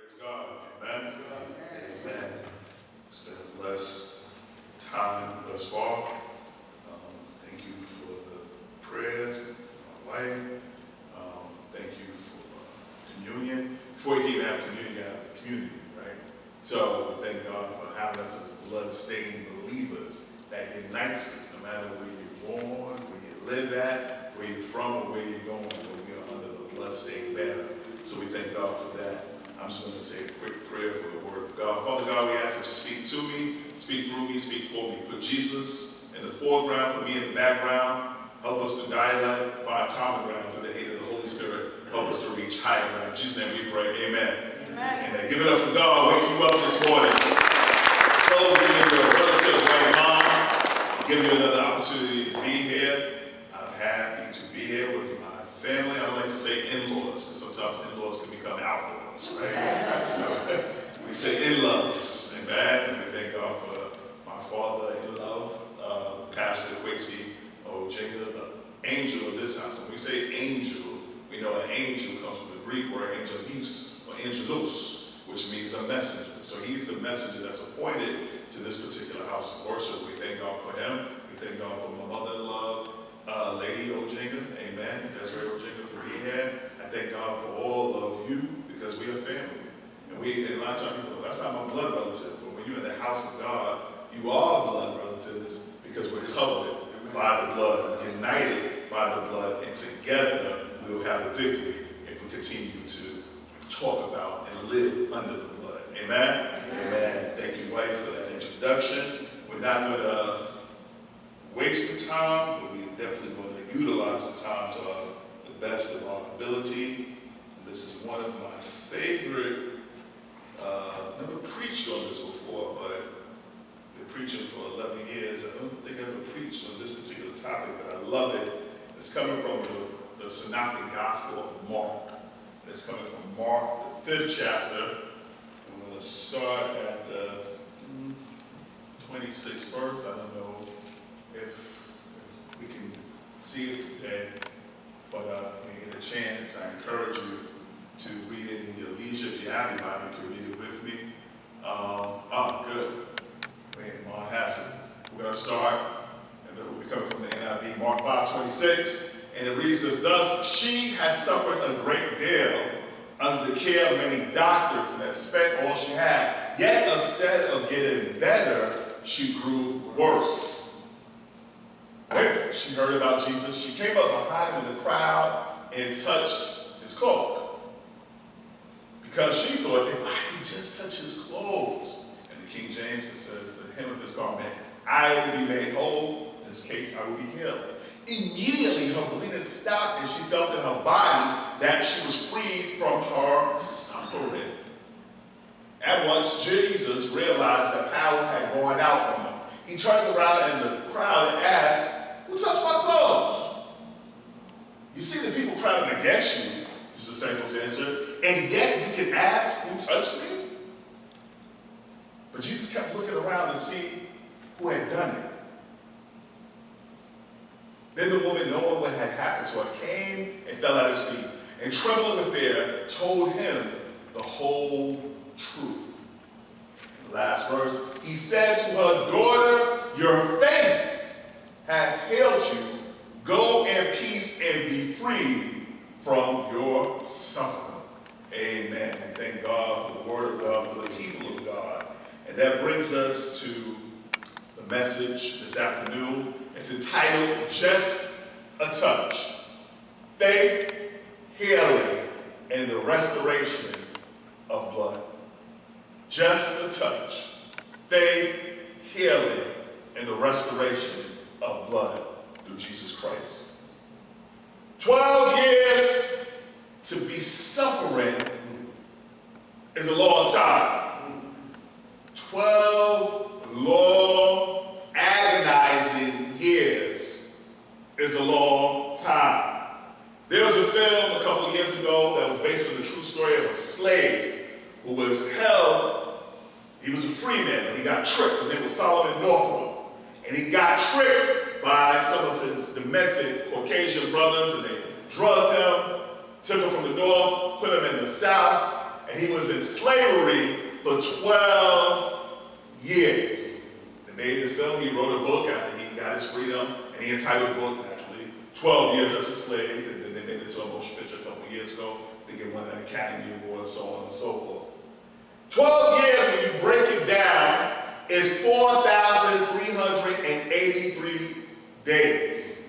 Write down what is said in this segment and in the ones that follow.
Praise God. Amen. Amen. It's been a blessed time thus far. Thank you for the prayers, my wife. Thank you for communion. Before you can even have communion, you have community, right? So we thank God for having us as blood-stained believers that unites us no matter where you're born, where you live at, where you're from, or where you're going, where you're under the blood-stained banner. So we thank God for that. I'm just going to say a quick prayer for the word of God. Father God, we ask that you speak to me, speak through me, speak for me. Put Jesus in the foreground, put me in the background. Help us to dialogue, find common ground through the aid of the Holy Spirit. Help us to reach higher ground. In Jesus' name we pray. Amen. Amen. Amen. Give it up for God. Wake you up this morning. Close in your relative right mind. Give you another opportunity to be here. I'm happy to be here with my family. I don't like to say in-laws, because sometimes in-laws can become outlaws, right? So we say in-laws, amen. And we thank God for my father-in-law, Pastor Quincy Mcgougain, the angel of this house. And when we say angel, we know an angel comes from the Greek word angelos, or angelos, which means a messenger. So he's the messenger that's appointed to this particular house of worship. We thank God for him. We thank God for my mother-in-law, Lady Mcgougain, amen. Desiree Mcgougain for being here. I thank God for all of you because we are family. And a lot of times people go, that's not my blood relative. But when you're in the house of God, you are blood relatives because we're covered by the blood, united by the blood, and together we'll have the victory if we continue to talk about and live under the blood. Amen? Amen. Thank you, wife, for that introduction. We're not going to waste the time, but we're definitely going to utilize the time to the best of our ability. And this is one of my favorite, never preached on this before, but I've been preaching for 11 years. I don't think I ever preached on this particular topic, but I love it. It's coming from the Synoptic Gospel of Mark. It's coming from Mark, the 5th chapter. I'm going to start at the 26th verse. I don't know if we can see it today, but when you get a chance, I encourage you to read it in your leisure. If you have your Bible, you can read it with me. Good. Wait, Mark has it. We're going to start, and then we'll be coming from the NIV, Mark 5:26, and it reads as thus, she has suffered a great deal under the care of many doctors and had spent all she had. Yet instead of getting better, she grew worse. When she heard about Jesus, she came up behind him in the crowd and touched his cloak. Because she thought, if I could just touch his clothes. And the King James, it says, the hem of his garment, I will be made whole. In this case, I will be healed. Immediately her bleeding stopped and she felt in her body that she was freed from her suffering. At once, Jesus realized that power had gone out from him. He turned around in the crowd and asked, who touched my clothes? You see the people crowding against you, his disciples answered, and yet you can ask who touched me? But Jesus kept looking around to see who had done it. Then the woman, knowing what had happened to her, came and fell at his feet, and trembling with fear, told him the whole truth. The last verse, he said to her, daughter, your faith has healed you. Go in peace and be free from your suffering. Amen. And thank God for the word of God, for the people of God. And that brings us to the message this afternoon. It's entitled, Just a Touch. Faith, healing, and the restoration of blood. Just a touch. Faith, healing, and the restoration of blood through Jesus Christ. 12 years to be suffering is a long time. 12 long, agonizing years is a long time. There was a film a couple years ago that was based on the true story of a slave who was held. He was a free man, but he got tricked. His name was Solomon Northrop. And he got tricked by some of his demented Caucasian brothers, and they drugged him, took him from the north, put him in the south, and he was in slavery for 12 years. They made the film. He wrote a book after he got his freedom, and he entitled the book, actually, 12 Years as a Slave, and then they made it into a motion picture a couple of years ago. I think it won an Academy Award, so on and so forth. 12 years, when you break it down, is 4,383 days.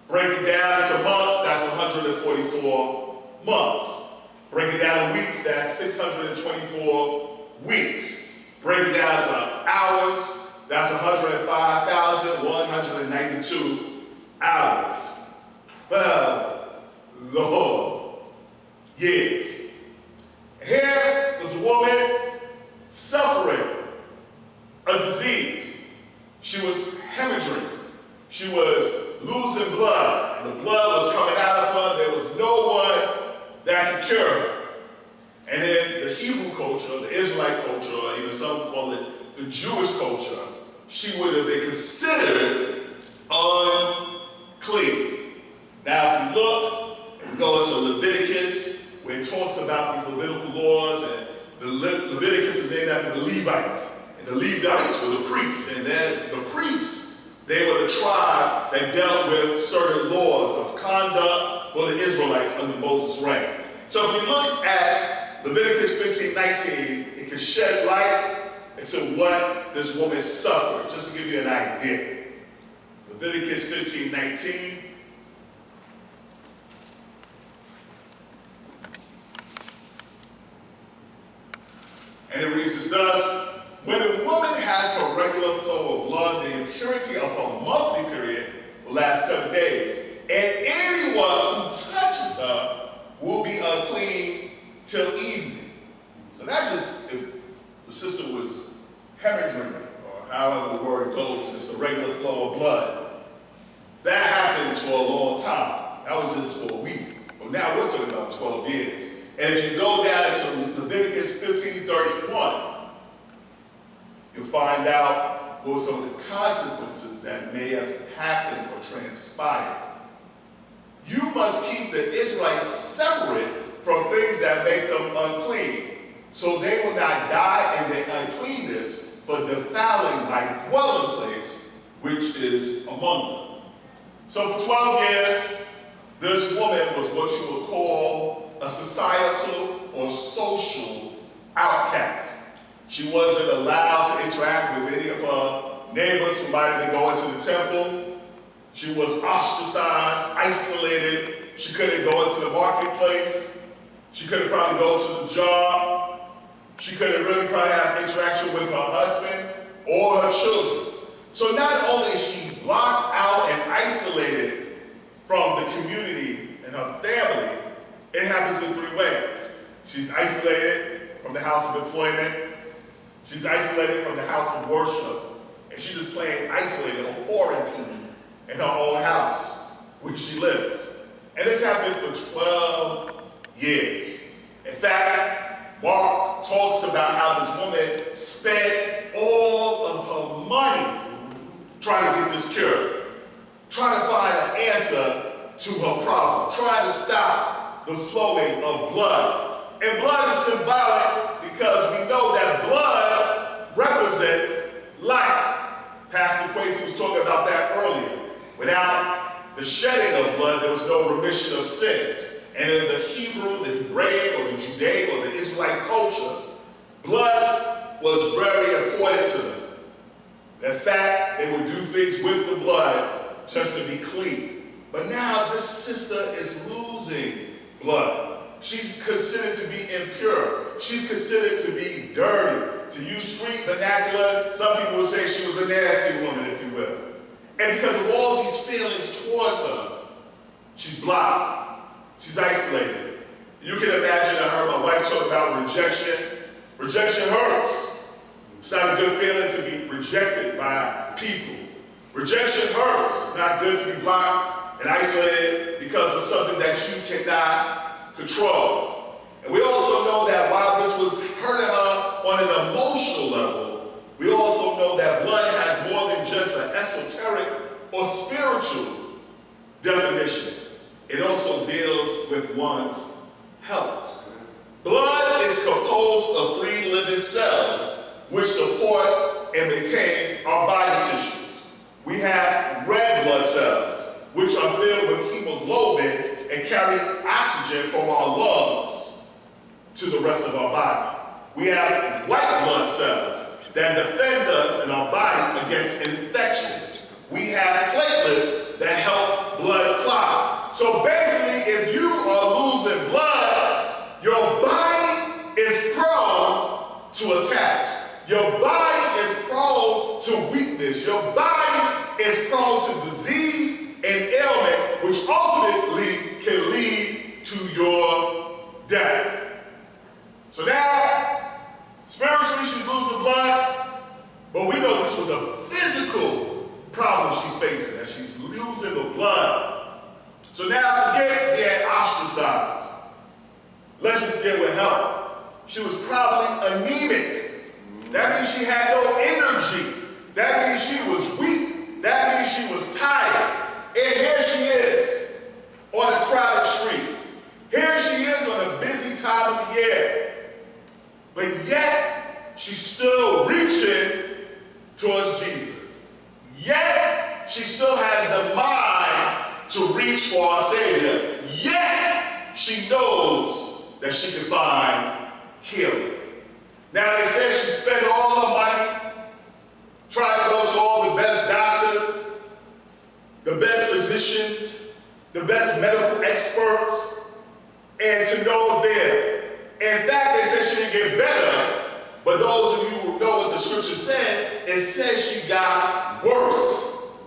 Break it down into months, that's 144 months. Break it down to weeks, that's 624 weeks. Break it down to hours, that's 105,192 hours. 12 long years. Here was a woman suffering a disease. She was hemorrhaging. She was losing blood, and the blood was coming out of her. There was no one that could cure her. And in the Hebrew culture, the Israelite culture, or even some call it the Jewish culture, she would have been considered unclean. Now, if you look, and we go into Leviticus, where it talks about these Levitical laws, and the Leviticus is named after the Levites. And the Levites were the priests, and then the priests, they were the tribe that dealt with certain laws of conduct for the Israelites under Moses' reign. So if you look at Leviticus 15:19, it can shed light into what this woman suffered, just to give you an idea. Leviticus 15:19. And it reads as thus: when a woman has her regular flow of blood, the impurity of her monthly period will last 7 days. And anyone who touches her will be unclean till evening. So that's just if the sister was hemorrhaging, or however the word goes, it's a regular flow of blood. That happened for a long time. That was just for a week. But now we're talking about 12 years. And if you go down to Leviticus 15:31, you'll find out what were some of the consequences that may have happened or transpired. You must keep the Israelites separate from things that make them unclean, so they will not die in their uncleanness for defiling my dwelling place, which is among them. So for 12 years, this woman was what you would call a societal or social outcast. She wasn't allowed to interact with any of her neighbors who might have been going to the temple. She was ostracized, isolated. She couldn't go into the marketplace. She couldn't probably go to the job. She couldn't really probably have interaction with her husband or her children. So not only is she blocked out and isolated from the community and her family, it happens in 3 ways. She's isolated from the house of employment. She's isolated from the house of worship. And she's just plain isolated or quarantined in her own house where she lives. And this happened for 12 years. In fact, Mark talks about how this woman spent all of her money trying to get this cure, trying to find an answer to her problem, trying to stop the flowing of blood. And blood is symbolic because we know that blood represents life. Pastor Quasey was talking about that earlier. Without the shedding of blood, there was no remission of sins. And in the Hebrew, the Hebraic, or the Judaic, or the Israelite culture, blood was very important to them. In fact, they would do things with the blood just to be clean. But now this sister is losing blood. She's considered to be impure. She's considered to be dirty. To use street vernacular, some people would say she was a nasty woman, if you will. And because of all these feelings towards her, she's blocked. She's isolated. You can imagine, I heard my wife talk about rejection. Rejection hurts. It's not a good feeling to be rejected by people. Rejection hurts. It's not good to be blocked and isolated because of something that you cannot control. And we also know that while this was hurting her on an emotional level, we also know that blood has more than just an esoteric or spiritual definition. It also deals with one's health. Blood is of 3 living cells which support and maintains our body tissues. We have red blood cells, which are filled with hemoglobin and carry oxygen from our lungs to the rest of our body. We have white blood cells that defend us in our body against infection. We have platelets that help blood clots. So basically, if you are losing blood, your body is prone to attacks. Your body is prone to weakness. Your body is prone to disease and ailment, which ultimately can lead to your death. So now, spiritually, she's losing blood, but we know this was a physical problem she's facing, that she's losing the blood. So now, forget being ostracized. Let's just get with health. She was probably anemic. That means she had no energy. That means she was weak. That means she was tired. And here she is on the crowded streets. Here she is on a busy time of the year. But yet, she's still reaching towards Jesus. Yet, she still has the mind to reach for our Savior. Yet, she knows that she can find healing. Now, they say she spent all her money, tried to go to all the best doctors, the best physicians, the best medical experts, and to no avail. In fact, they said she didn't get better, but those of you who know what the scripture said, it says she got worse.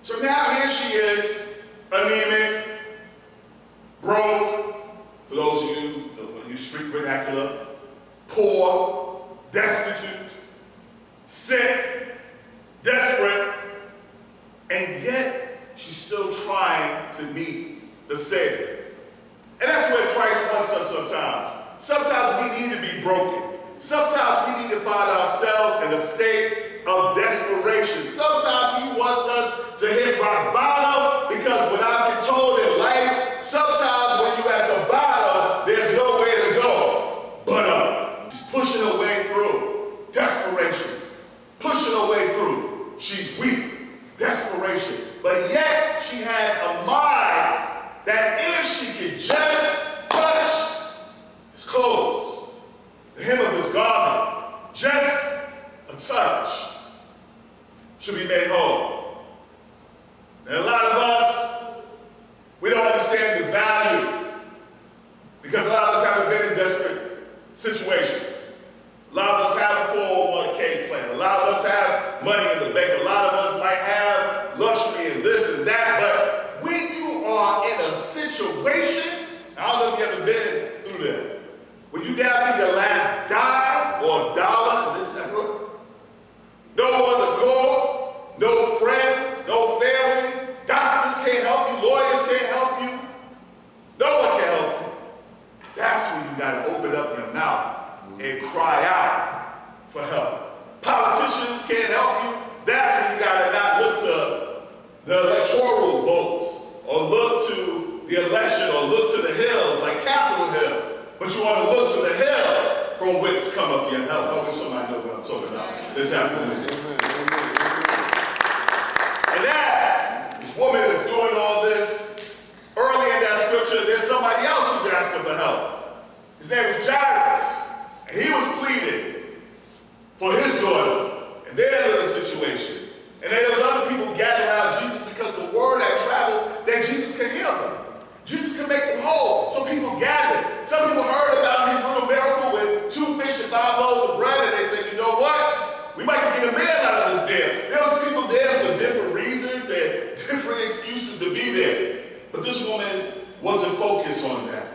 So now here she is, anemic, broke, for those of you who use street vernacular, poor, destitute, sick, desperate, and yet she's still trying to meet the Savior. And that's where Christ wants us sometimes. Sometimes we need to be broken. Sometimes we need to find ourselves in a state of desperation. Sometimes he wants us to hit rock bottom, because when I've been told in life, sometimes when you're at the bottom, there's no way to go but up. She's pushing her way through. Desperation. Pushing her way through. She's weak. Desperation. But yet she has a mind that if she could just touch his clothes, the hem of his garment, just a touch, she'll be made whole. And a lot of us, we don't understand the value, because a lot of us haven't been in desperate situations. A lot of us have a 401k plan. A lot of us have money in the bank. A lot of us might have luxury and this and that. But when you are in a situation, I don't know if you've ever been through that, when you down to your last dime or dollar, this and that, no one to call, no friends, no family, doctors can't help you, lawyers can't help you, no one can help you. That's when you got to open up your mouth and cry out for help. Politicians can't help you. That's when you got to not look to the electoral votes, or look to the election, or look to the hills like Capitol Hill. But you want to look to the hill from whence cometh your help. I wish somebody know what I'm talking about this afternoon. And as this woman is doing all this, early in that scripture, there's somebody else who's asking for help. His name is Jairus. And he was pleading for his daughter and their little situation. And then there was other people gathered around Jesus, because the word had traveled that Jesus could heal them. Jesus could make them whole. So people gathered. Some people heard about his little miracle with 2 fish and 5 loaves of bread, and they said, you know what? We might get a man out of this deal. There was people there for different reasons and different excuses to be there. But this woman wasn't focused on that.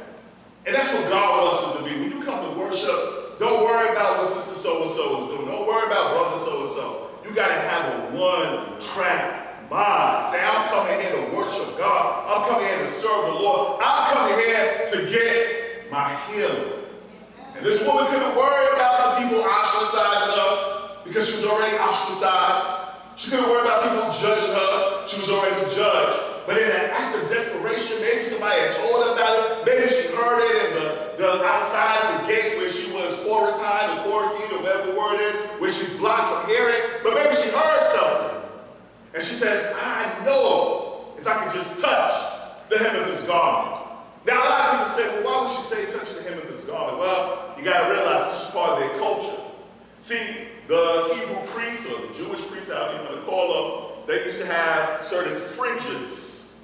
And that's what God wants us to be. When you come to worship, don't worry about what sister so-and-so is doing. Don't worry about brother so-and-so. You got to have a one-track mind. Say, I'm coming here to worship God. I'm coming here to serve the Lord. I'm coming here to get my healing. And this woman couldn't worry about the people ostracizing her, because she was already ostracized. She couldn't worry about people judging her. She was already judged. But in that act of desperation, maybe somebody had told her about it. Maybe she heard it in the outside of the gates where she was quarried blocked from hearing, but maybe she heard something. And she says, I know if I could just touch the hem of his garment. Now, a lot of people say, well, why would she say touch the hem of his garment? Well, you got to realize this was part of their culture. See, the Hebrew priests, or the Jewish priests, however you want to call them, they used to have certain fringes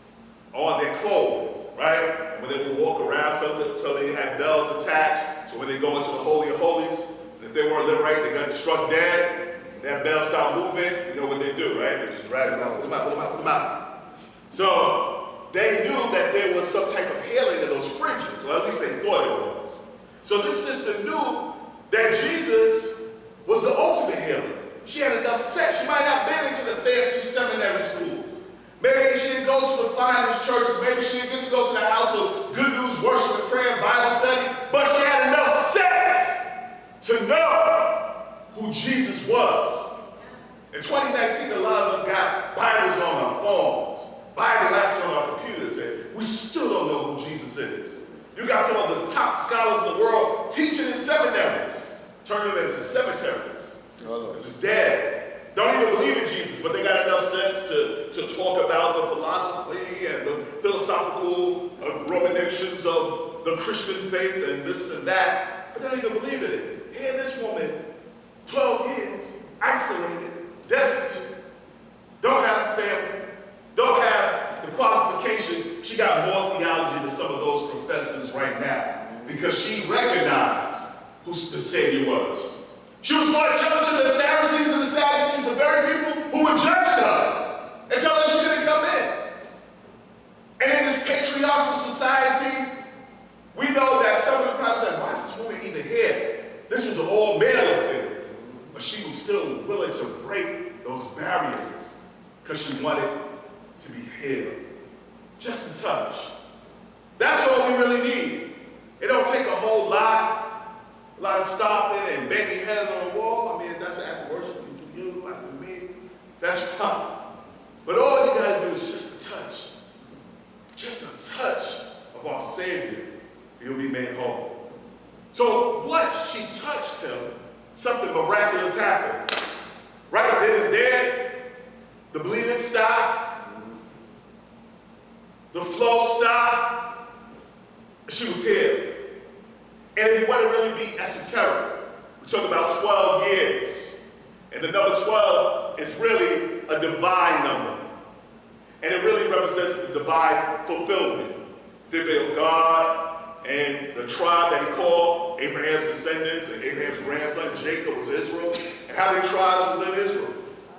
on their clothing, right? And when they would walk around, so they had bells attached. So when they go into the Holy of Holies, and if they weren't living right, they got struck dead. That bell stopped moving. You know what they do, right? They just drag them out, put them out, put them out, put them out. So they knew that there was some type of healing in those fringes, or at least they thought it was. So this sister knew that Jesus was the ultimate healer. She had enough sense. She might not have been into the fancy seminary schools. Maybe she didn't go to the finest churches. Maybe she didn't get to go to the house of good news, worship and prayer and Bible study. But she had enough sense to know who Jesus was. In 2019, a lot of us got Bibles on our phones, Bible apps on our computers, and we still don't know who Jesus is. You got some of the top scholars in the world teaching in seminaries, turning them into cemeteries. This is dead. Don't even believe in Jesus, but they got enough sense to talk about the philosophy and the philosophical ruminations of the Christian faith and this and that, but they don't even believe in it. Here, this woman, 12 years, isolated, destitute, don't have a family, don't have the qualifications. She got more theology than some of those professors right now because she recognized who the Savior was. She was more intelligent than the Pharisees and the Sadducees, the very people who were judging her and telling her she couldn't come in. And in this patriarchal society, we know that some of the times like, why is this woman even here? This was an all-male affair. But she was still willing to break those barriers because she wanted to be healed. Just a touch. That's all we really need. It don't take a whole lot of stopping and banging head on the wall. I mean, if that's after worship, you do you, I do me. That's fine. But all you got to do is just a touch. Just a touch of our Savior. He'll be made whole. So once she touched him, something miraculous happened. Right then and there, the bleeding stopped. The flow stopped. She was healed. And if you want to really be esoteric, we talk about 12 years. And the number 12 is really a divine number. And it really represents the divine fulfillment. The God and the tribe that he called Abraham's descendants and Abraham's grandson Jacob was Israel. And how many tribes was in Israel?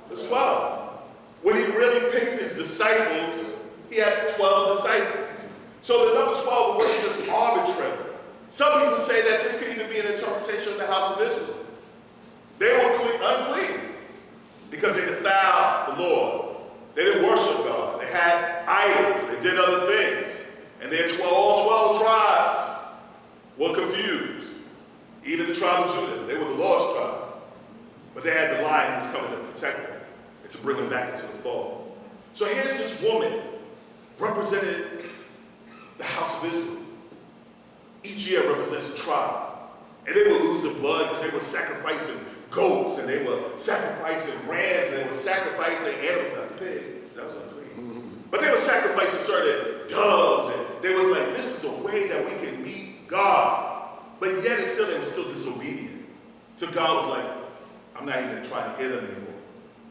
It was 12. When he really picked his disciples, he had 12 disciples. So the number 12 wasn't just arbitrary. Some people say that this could even be an interpretation of the house of Israel. They were unclean because they defiled the Lord. They didn't worship God. They had idols. They did other things. And all 12 tribes were confused. Even the tribe of Judah. They were the lost tribe. But they had the lion who was coming to protect them and to bring them back into the fold. So here's this woman represented the house of Israel. Each year represents a tribe. And they were losing blood because they were sacrificing goats and they were sacrificing rams and they were sacrificing animals, not the pig. That was unclean. But they were sacrificing certain doves and they was like, this is a way that we can meet God. But yet they were still disobedient. So God was like, I'm not even trying to hear them anymore.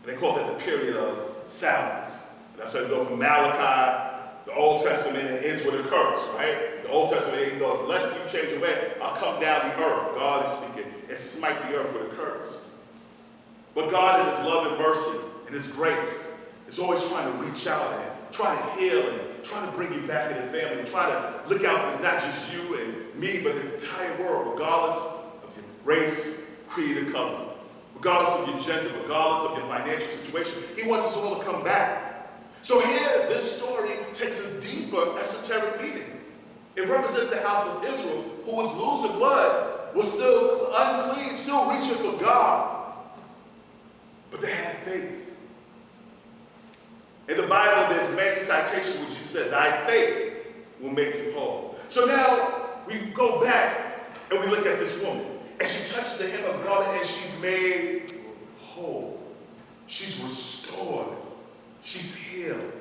And they called that the period of silence. And that's how you go from Malachi, the Old Testament, and it ends with a curse, right? The Old Testament, it goes, lest you change your way, I'll come down the earth. God is speaking, and smite the earth with a curse. But God in his love and mercy and his grace is always trying to reach out and trying to heal and trying to bring you back in the family, trying to look out for not just you and me, but the entire world, regardless of your race, creed, and color. Regardless of your gender, regardless of your financial situation, he wants us all to come back. So here, this story takes a deeper esoteric meaning. It represents the house of Israel, who was losing blood, was still unclean, still reaching for God. But they had faith. In the Bible, there's many citations which he said, thy faith will make you whole. So now we go back and we look at this woman. And she touches the hem of the garment and she's made whole. She's restored. She's healed.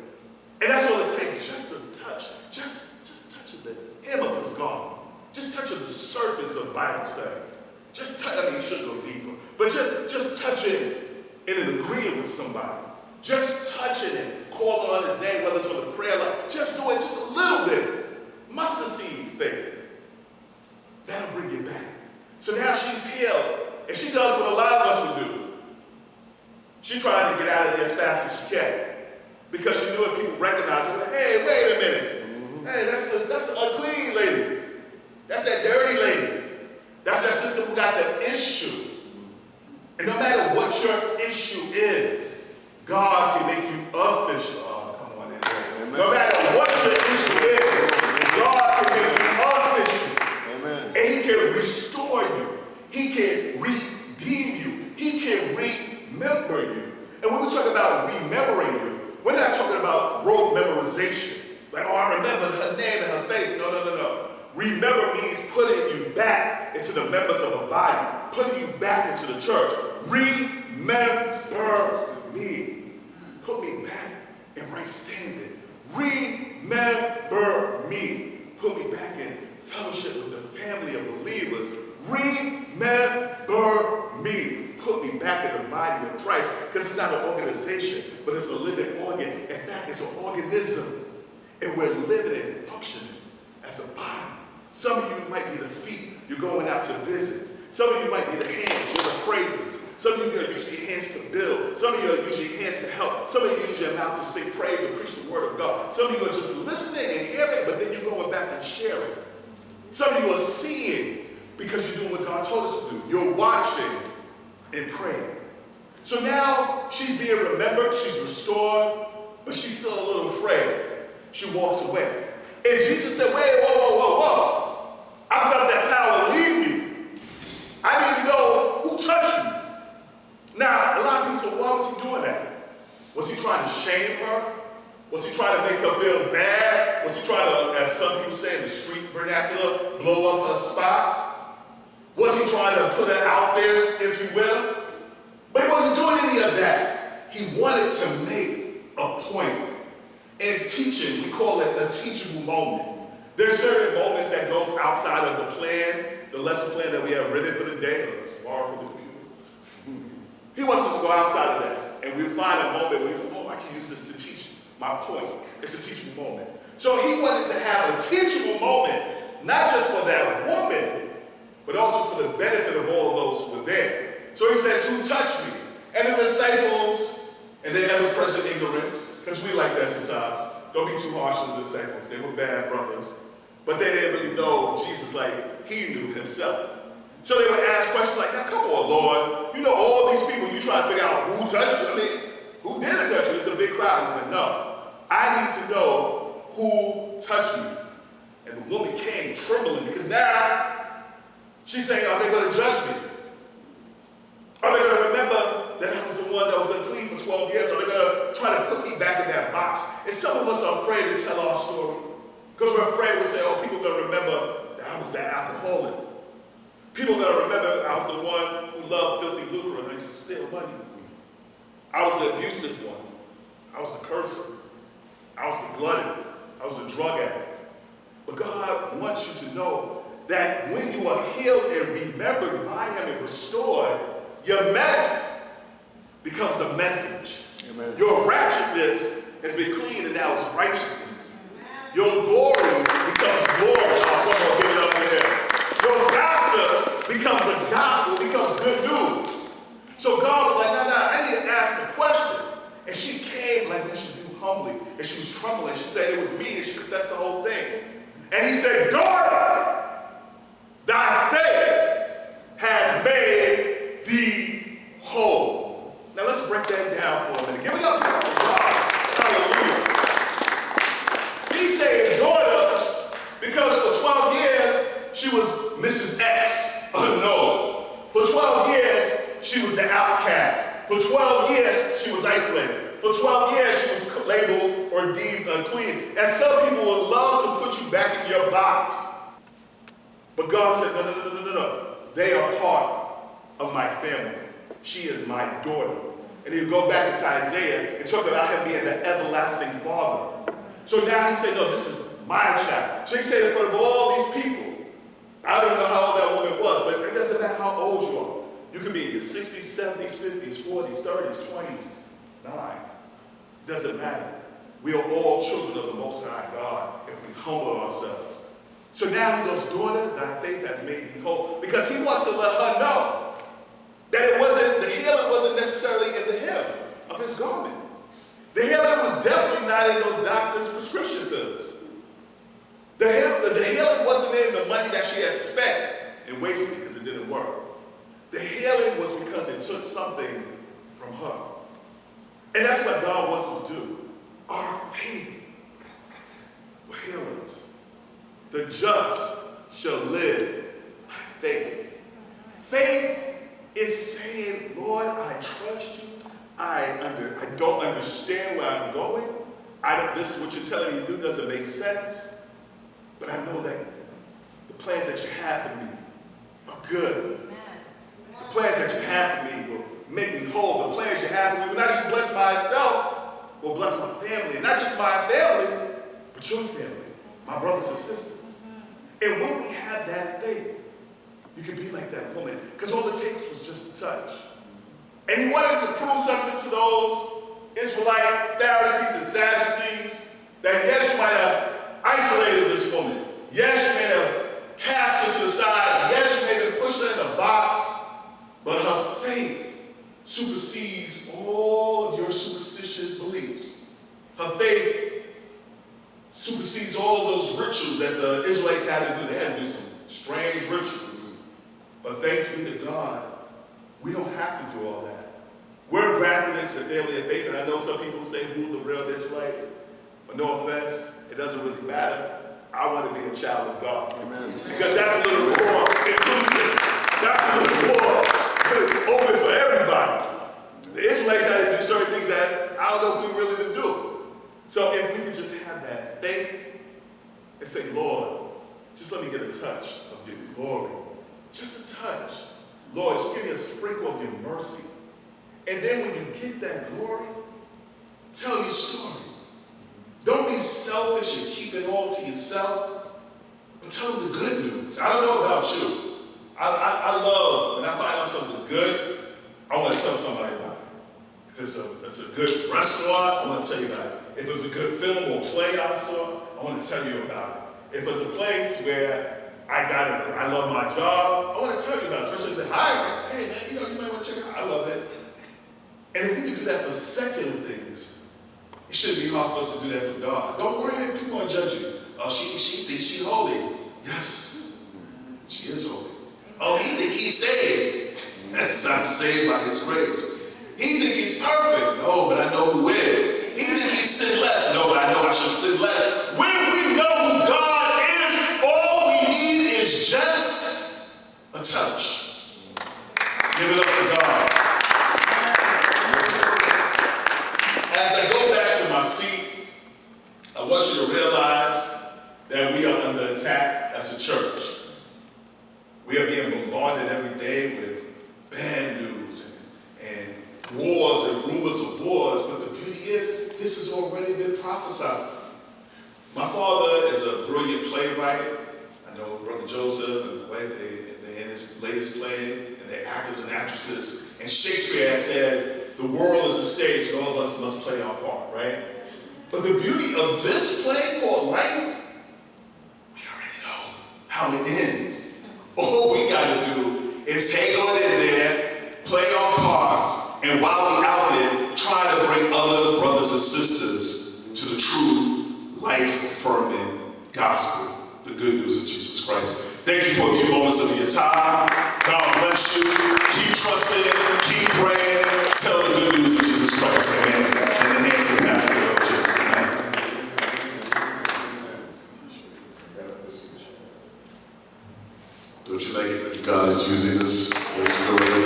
And that's all it takes, just a touch. Just touching the hem of his garment. Just touching the surface of Bible study. Just touch, I mean, you should go deeper. But just touching and agreeing with somebody. Just touching it, calling on his name, whether it's on the prayer line. Just do it just a little bit. Mustard seed faith. That'll bring you back. So now she's healed. And she does what a lot of us would do. She's trying to get out of there as fast as she can. Because she knew if people recognize her, hey, wait a minute. Hey, that's the unclean lady. That's that dirty lady. That's that sister who got the issue. And no matter what your issue is, God can make you official. Oh, come on in there. No matter what your issue is, God can make you official. Amen. And he can restore you. He can redeem you. He can remember you. And when we talk about remembering you, we're not talking about rote memorization. Like, oh, I remember her name and her face. No. Remember means putting you back into the members of a body, putting you back into the church. Remember me. Put me back in right standing. Remember me. Put me back in fellowship with the family of believers. Remember me. Put me back in the body of Christ. Because it's not an organization, but it's a living organ. In fact, it's an organism. And we're living and functioning as a body. Some of you might be the feet. You're going out to visit. Some of you might be the hands. You're the praises. Some of you are going to use your hands to build. Some of you are using your hands to help. Some of you use your mouth to sing praise and preach the word of God. Some of you are just listening and hearing, but then you're going back and sharing. Some of you are seeing because you're doing what God told us to do. You're watching and praying. So now she's being remembered, she's restored, but she's still a little afraid. She walks away. And Jesus said, wait, whoa. I felt that power leave me. I need to know who touched me. Now, a lot of people say, why was he doing that? Was he trying to shame her? Was he trying to make her feel bad? Was he trying to, as some people say in the street vernacular, blow up her spot? Was he trying to put her out there, if you will? But he wasn't doing any of that. He wanted to make a point. In teaching, we call it a teachable moment. There are certain moments that goes outside of the plan, the lesson plan that we have written for the day, or tomorrow for the people. He wants us to go outside of that, and we find a moment where we go, oh, I can use this to teach my point. It's a teachable moment. So he wanted to have a teachable moment, not just for that woman, but also for the benefit of all of those who were there. So he says, who touched me? And the disciples, and their ever-present ignorance, because we like that sometimes. Don't be too harsh on the disciples. They were bad brothers. But they didn't really know Jesus like he knew himself. So they would ask questions like, now come on, Lord. You know all these people, you try to figure out who touched you. I mean, who did touch you? It's a big crowd. He's like, no. I need to know who touched me. And the woman came trembling because now she's saying, are they going to judge me? Are they going to remember that I was the one that was unclean for 12 years? Are they going to try to put me back in that box? And some of us are afraid to tell our story. Because we're afraid to say, oh, people are going to remember that I was that alcoholic. People are going to remember I was the one who loved filthy lucre and I used to steal money. I was the abusive one. I was the cursor. I was the glutton. I was the drug addict. But God wants you to know that when you are healed and remembered by him and restored, your mess becomes a message. Amen. Your ratchetness has been cleaned and now it's righteousness. Your glory becomes glory. Oh, come on, give it up for him. Your gossip becomes a gospel, becomes good news. So God was like, no, I need to ask a question. And she came like we should do humbly. And she was trembling. She said it was me and she confessed the whole thing. And he said, daughter, thy faith has made thee whole. Now let's break that down for a minute. Give it up for God. Hallelujah. He said, daughter, because for 12 years she was Mrs. X, unknown. For 12 years she was the outcast. For 12 years she was isolated. For 12 years she was labeled or deemed unclean. And some people would love to put you back in your box. But God said, no. They are part of my family. She is my daughter. And you go back into Isaiah and talk about him being the everlasting Father. So now he said, no, this is my child. So he said in front of all these people, I don't know how old that woman was, but it doesn't matter how old you are. You can be in your 60s, 70s, 50s, 40s, 30s, 20s, 9. It doesn't matter. We are all children of the Most High God if we humble ourselves. So now he goes, daughter, thy faith has made thee whole. Because he wants to let her know that the healing wasn't necessarily in the hem of his garment. The healing was definitely not in those doctors' prescription pills. The healing wasn't in the money that she had spent and wasted because it didn't work. The healing was because it took something from her. And that's what God wants us to do. Our faith will heal us. The just shall live by faith. Faith is saying, Lord, I trust you. I don't understand where I'm going. This is what you're telling me to do doesn't make sense. But I know that the plans that you have for me are good. The plans that you have for me will make me whole. The plans you have for me will not just bless myself, will bless my family. And not just my family, but your family, my brothers and sisters. And when we have that faith, you can be like that woman. Because all it takes was just a touch. And he wanted to prove something to those Israelite Pharisees and Sadducees that yes, you might have isolated this woman. Yes, you may have cast her to the side. Yes, you may have pushed her in a box. But her faith supersedes all of your superstitious beliefs. Her faith supersedes all of those rituals that the Israelites had to do. They had to do some strange rituals. But thanks be to God, we don't have to do all that. We're grafted into the family of faith, and I know some people say who the real Israelites, but no offense, it doesn't really matter. I want to be a child of God. Amen. Because that's a little more inclusive. That's a little more open for everybody. The Israelites had to do certain things that I don't know if we really to do. So if we could just have that faith and say, Lord, just let me get a touch of your glory. Just a touch. Lord, just give me a sprinkle of your mercy. And then when you get that glory, tell your story. Don't be selfish and keep it all to yourself, but tell them the good news. I don't know about you. I love when I find out something good, I want to tell somebody about it. If it's a good restaurant, I want to tell you about it. If it's a good film or play I saw, I want to tell you about it. If it's a place where I love my job, I want to tell you about it, especially if they're hiring. Hey man, you might want to check it out. I love it. And if we can do that for secular things, it shouldn't be hard for us to do that for God. Don't worry, people are judging you. Oh, she thinks she's holy. Yes, she is holy. Oh, he thinks he's saved. That's not saved by his grace. He thinks he's perfect. No, but I know who is. He thinks he's sinless. No, but I know I should sin less. When we know who God is, all we need is just a touch. Give it up for God. As I go back to my seat, I want you to realize that we are under attack as a church. We are being bombarded every day with bad news and wars and rumors of wars, but the beauty is, this has already been prophesied. My father is a brilliant playwright. I know Brother Joseph and the way they're in his latest play, and they're actors and actresses. And Shakespeare had said, the world is a stage and all of us must play our part, right? But the beauty of this play called life, we already know how it ends. All we got to do is hang on in there, play our part, and while we're out there, try to bring other brothers and sisters to the true life-affirming gospel, the good news of Jesus Christ. Thank you for a few moments of your time. God bless you. Keep trusting, keep praying, tell the good news of Jesus Christ. Amen. In the hands of Pastor Jim. Amen. Don't you like it that God is using us for his glory?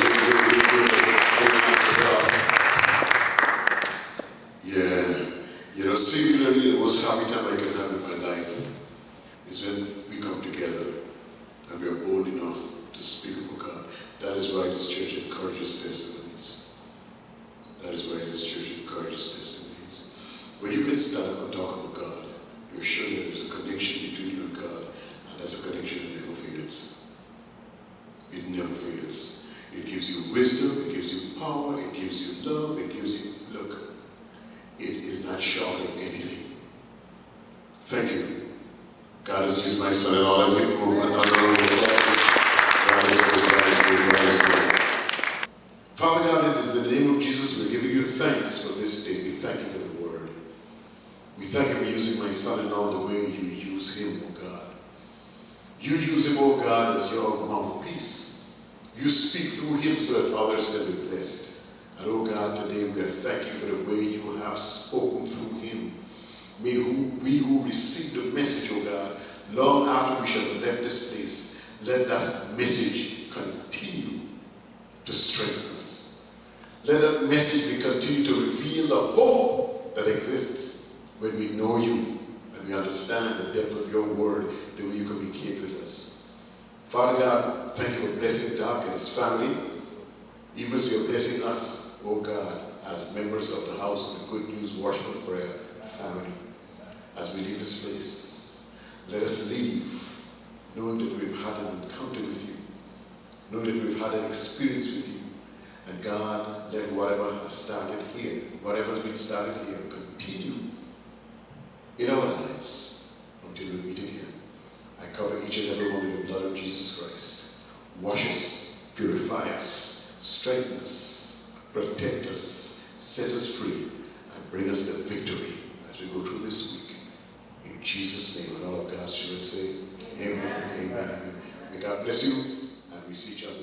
Yeah. Singularly, the most happy time I can have in my life is when we come together and we are bold enough to speak about God. That is why this church encourages this. stand up and talk about God, you're showing that there's a connection between you and God, and that's a connection that never fails. It never fails. It gives you wisdom, it gives you power, it gives you love, it gives you, look, it is not short of anything. Thank you. God has used my son-in-law as a movement. God is good, God is good, God is good. Father God, it is in the name of Jesus we're giving you thanks for this day. We thank you for the word. We thank you for using my son-in-law the way you use him, oh God. You use him, oh God, as your mouthpiece. You speak through him so that others can be blessed. And oh God, today we are thanking you for the way you have spoken through him. May we who receive the message, oh God, long after we shall have left this place, let that message continue to strengthen us. Let that message continue to reveal the hope that exists when we know you and we understand the depth of your word, the way you communicate with us. Father God, thank you for blessing Doc and his family, even as you're blessing us, oh God, as members of the House of the Good News Worship and Prayer family. As we leave this place, let us leave knowing that we've had an encounter with you, knowing that we've had an experience with you. And God, let whatever has started here, whatever has been started here, continue in our lives until we meet again. I cover each and every one in the blood of Jesus Christ. Wash us, purify us, strengthen us, protect us, set us free, and bring us the victory as we go through this week. In Jesus' name, and all of God's children say, amen, amen, amen. May God bless you, and we see each other.